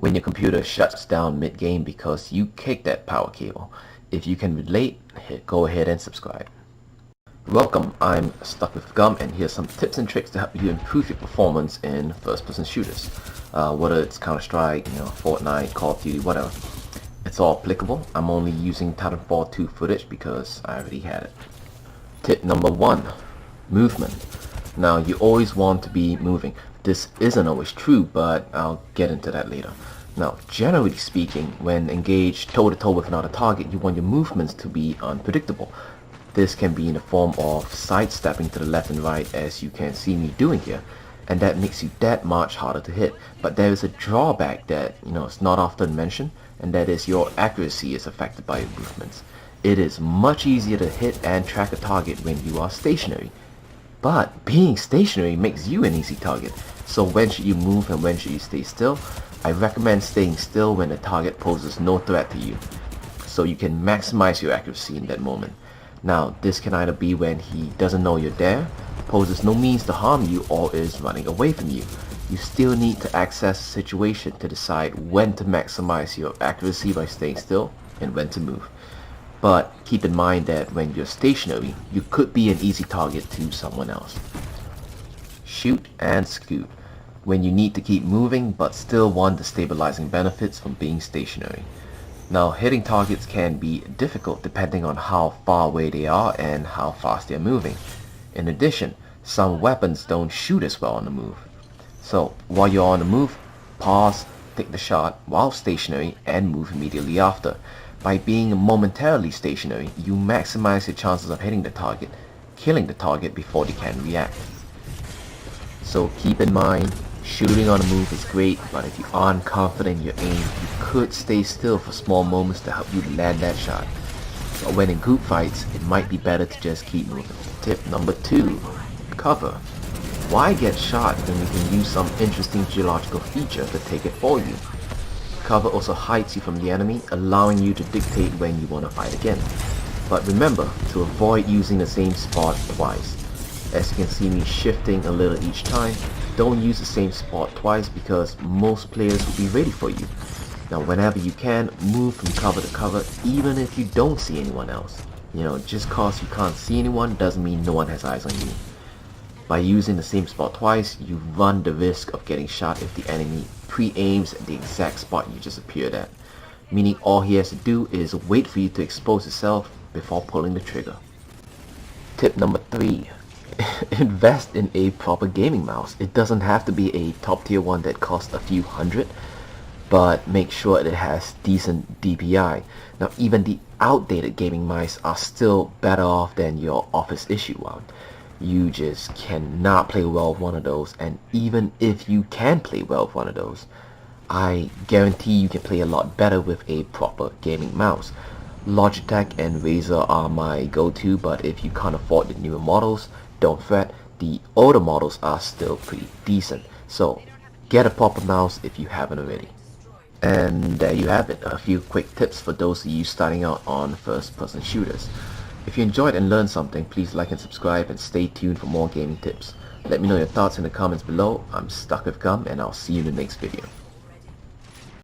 when your computer shuts down mid-game because you kicked that power cable. If you can relate, go ahead and subscribe. Welcome, I'm Stuck with Gum, and here's some tips and tricks to help you improve your performance in first-person shooters. Whether it's Counter-Strike, Fortnite, Call of Duty, whatever. It's all applicable. I'm only using Titanfall 2 footage because I already had it. Tip number 1, movement. Now, you always want to be moving. This isn't always true, but I'll get into that later. Now, generally speaking, when engaged toe-to-toe with another target, you want your movements to be unpredictable. This can be in the form of sidestepping to the left and right, as you can see me doing here, and that makes you that much harder to hit. But there is a drawback that, it's not often mentioned, and that is your accuracy is affected by your movements. It is much easier to hit and track a target when you are stationary. But being stationary makes you an easy target. So when should you move and when should you stay still? I recommend staying still when the target poses no threat to you, so you can maximize your accuracy in that moment. Now, this can either be when he doesn't know you're there, poses no means to harm you, or is running away from you. You still need to assess the situation to decide when to maximize your accuracy by staying still and when to move. But keep in mind that when you're stationary, you could be an easy target to someone else. Shoot and scoot. When you need to keep moving but still want the stabilizing benefits from being stationary. Now, hitting targets can be difficult depending on how far away they are and how fast they're moving. In addition, some weapons don't shoot as well on the move. So, while you're on the move, pause, take the shot while stationary, and move immediately after. By being momentarily stationary, you maximize your chances of hitting the target, killing the target before they can react. So keep in mind, shooting on the move is great, but if you aren't confident in your aim, you could stay still for small moments to help you land that shot. But when in group fights, it might be better to just keep moving. Tip number 2, cover. Why get shot when we can use some interesting geological feature to take it for you? Cover also hides you from the enemy, allowing you to dictate when you want to fight again. But remember to avoid using the same spot twice. As you can see me shifting a little each time, don't use the same spot twice because most players will be ready for you. Now, whenever you can, move from cover to cover even if you don't see anyone else. Just cause you can't see anyone doesn't mean no one has eyes on you. By using the same spot twice, you run the risk of getting shot if the enemy pre-aims at the exact spot you just appeared at, meaning all he has to do is wait for you to expose yourself before pulling the trigger. Tip number 3. Invest in a proper gaming mouse. It doesn't have to be a top tier one that costs a few hundred, but make sure it has decent DPI. Now, even the outdated gaming mice are still better off than your office issue one. You just cannot play well with one of those, and even if you can play well with one of those, I guarantee you can play a lot better with a proper gaming mouse. Logitech and Razer are my go-to, but if you can't afford the newer models, don't fret, the older models are still pretty decent. So get a proper mouse if you haven't already. And there you have it, a few quick tips for those of you starting out on first-person shooters. If you enjoyed and learned something, please like and subscribe and stay tuned for more gaming tips. Let me know your thoughts in the comments below. I'm Stuck with Gum, and I'll see you in the next video.